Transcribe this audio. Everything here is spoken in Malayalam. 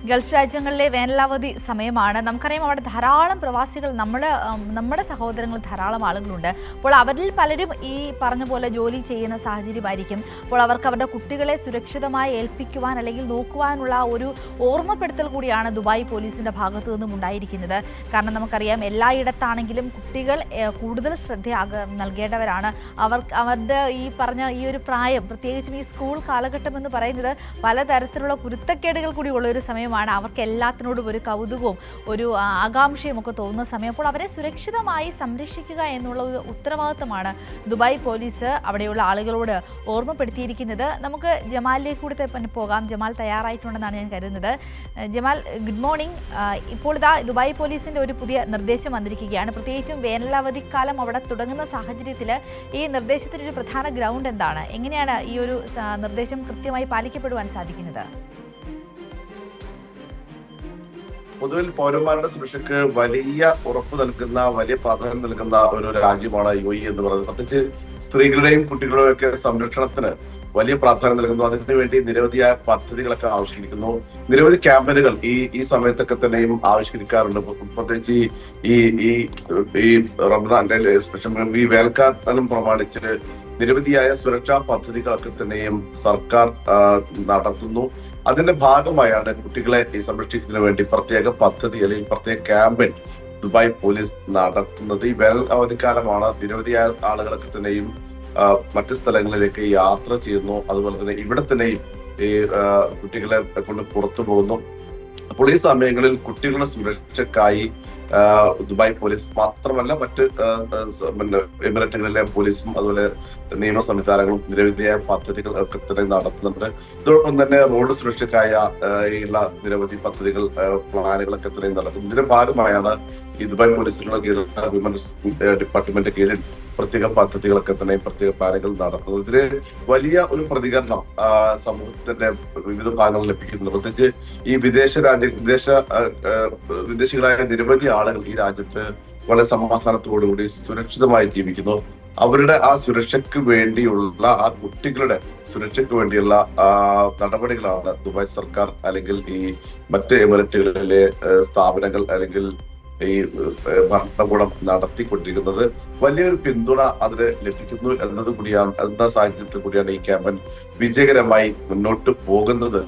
ഗൾഫ് രാജ്യങ്ങളിലെ വേനലാവധി സമയമാണ്. നമുക്കറിയാം അവിടെ ധാരാളം പ്രവാസികൾ നമ്മുടെ സഹോദരങ്ങൾ ധാരാളം ആളുകളുണ്ട്. അപ്പോൾ അവരിൽ പലരും ഈ പറഞ്ഞ പോലെ ജോലി ചെയ്യുന്ന സാഹചര്യമായിരിക്കും. അപ്പോൾ അവർക്ക് അവരുടെ കുട്ടികളെ സുരക്ഷിതമായി ഏൽപ്പിക്കുവാൻ അല്ലെങ്കിൽ നോക്കുവാനുള്ള ഒരു ഓർമ്മപ്പെടുത്തൽ കൂടിയാണ് ദുബായ് പോലീസിൻ്റെ ഭാഗത്തു നിന്നും ഉണ്ടായിരിക്കുന്നത്. കാരണം നമുക്കറിയാം എല്ലായിടത്താണെങ്കിലും കുട്ടികൾ കൂടുതൽ ശ്രദ്ധ നൽകേണ്ടവരാണ്. അവരുടെ ഈ പറഞ്ഞ ഈ ഒരു പ്രായം, പ്രത്യേകിച്ചും ഈ സ്കൂൾ കാലഘട്ടം എന്ന് പറയുന്നത് പലതരത്തിലുള്ള കുരുത്തക്കേടുകൾ കൂടി ഉള്ള ഒരു സമയമാണ്. അവർക്ക് എല്ലാത്തിനോടും ഒരു കൗതുകവും ഒരു ആകാംക്ഷയും ഒക്കെ തോന്നുന്ന സമയം. അപ്പോൾ അവരെ സുരക്ഷിതമായി സംരക്ഷിക്കുക എന്നുള്ള ഒരു ഉത്തരവാദിത്തമാണ് ദുബായ് പോലീസ് അവിടെയുള്ള ആളുകളോട് ഓർമ്മപ്പെടുത്തിയിരിക്കുന്നത്. നമുക്ക് ജമാലിലേക്ക് കൂടി പോകാം. ജമാൽ തയ്യാറായിട്ടുണ്ടെന്നാണ് ഞാൻ കരുതുന്നത്. Jamal, good morning. ഇപ്പോൾ ഇതാ ദുബായ് പോലീസിൻ്റെ ഒരു പുതിയ നിർദ്ദേശം വന്നിരിക്കുകയാണ്. പ്രത്യേകിച്ചും വേനലവധിക്കാലം അവിടെ തുടങ്ങുന്ന സാഹചര്യത്തിൽ ഈ നിർദ്ദേശത്തിനൊരു പ്രധാന ഗ്രൗണ്ട് എന്താണ്? എങ്ങനെയാണ് ഈ ഒരു നിർദ്ദേശം കൃത്യമായി പാലിക്കപ്പെടുവാൻ സാധിക്കുന്നത്? പൊതുവിൽ പൗരന്മാരുടെ സുരക്ഷയ്ക്ക് വലിയ ഉറപ്പ് നൽകുന്ന, വലിയ പ്രാധാന്യം നൽകുന്ന ഒരു രാജ്യമാണ് UAE എന്ന് പറയുന്നത്. പ്രത്യേകിച്ച് സ്ത്രീകളുടെയും കുട്ടികളുടെയും ഒക്കെ സംരക്ഷണത്തിന് വലിയ പ്രാധാന്യം നൽകുന്നു. അതിനുവേണ്ടി നിരവധിയായ പദ്ധതികളൊക്കെ ആവിഷ്കരിക്കുന്നു. നിരവധി ക്യാമ്പയിനുകൾ ഈ സമയത്തൊക്കെ തന്നെയും ആവിഷ്കരിക്കാറുണ്ട്. പ്രത്യേകിച്ച് ഈ റമദാന്റെ ഈ വേനൽക്കാലം പ്രമാണിച്ച് നിരവധിയായ സുരക്ഷാ പദ്ധതികളൊക്കെ തന്നെയും സർക്കാർ നടത്തുന്നു. അതിന്റെ ഭാഗമായാണ് കുട്ടികളെ സംരക്ഷിക്കുന്നതിന് വേണ്ടി പ്രത്യേക പദ്ധതി അല്ലെങ്കിൽ പ്രത്യേക ക്യാമ്പയിൻ ദുബായ് പോലീസ് നടത്തുന്നത്. ഈ വേനൽ അവധിക്കാലമാണ്. നിരവധിയായ ആളുകളൊക്കെ തന്നെയും മറ്റു സ്ഥലങ്ങളിലേക്ക് യാത്ര ചെയ്യുന്നു. അതുപോലെ തന്നെ ഇവിടെ തന്നെയും ഈ കുട്ടികളെ കൊണ്ട് പുറത്തു പോകുന്നു. അപ്പോൾ ഈ സമയങ്ങളിൽ കുട്ടികളുടെ സുരക്ഷയ്ക്കായി ദുബായ് പോലീസ് മാത്രമല്ല മറ്റ് എമിറേറ്റുകളിലെ പോലീസും അതുപോലെ നിയമ സംവിധാനങ്ങളും നിരവധിയായ പദ്ധതികൾ ഒക്കെ തന്നെ നടത്തുന്നുണ്ട്. ഇതോടൊപ്പം തന്നെ റോഡ് സുരക്ഷയ്ക്കായ ഉള്ള നിരവധി പദ്ധതികൾ, പ്ലാനുകളൊക്കെ തന്നെ നടക്കും. ഇതിന്റെ ഭാഗമായാണ് ഈ ദുബായ് പോലീസിനുള്ള കീഴിലുള്ള വിമൻസ് ഡിപ്പാർട്ട്മെന്റ് കീഴിൽ പ്രത്യേക പദ്ധതികളൊക്കെ തന്നെ പ്രത്യേക പ്ലാനുകൾ നടത്തുന്നത്. ഇതിന് വലിയ ഒരു പ്രതികരണം സമൂഹത്തിന്റെ വിവിധ ഭാഗങ്ങളിൽ ലഭിക്കുന്നുണ്ട്. പ്രത്യേകിച്ച് ഈ വിദേശികളായ നിരവധി ആളുകൾ ഈ രാജ്യത്ത് വളരെ സമാധാനത്തോടുകൂടി സുരക്ഷിതമായി ജീവിക്കുന്നു. അവരുടെ ആ സുരക്ഷയ്ക്ക് വേണ്ടിയുള്ള, ആ കുട്ടികളുടെ സുരക്ഷയ്ക്ക് വേണ്ടിയുള്ള നടപടികളാണ് ദുബായ് സർക്കാർ അല്ലെങ്കിൽ ഈ മറ്റ് എമിറേറ്റുകളിലെ സ്ഥാപനങ്ങൾ അല്ലെങ്കിൽ ഈ ഭരണകൂടം നടത്തിക്കൊണ്ടിരിക്കുന്നത്. വലിയൊരു പിന്തുണ അതിന് ലഭിക്കുന്നു എന്ന സാഹചര്യത്തിൽ കൂടിയാണ് ഈ ക്യാമ്പയിൻ വിജയകരമായി മുന്നോട്ട് പോകുന്നത്.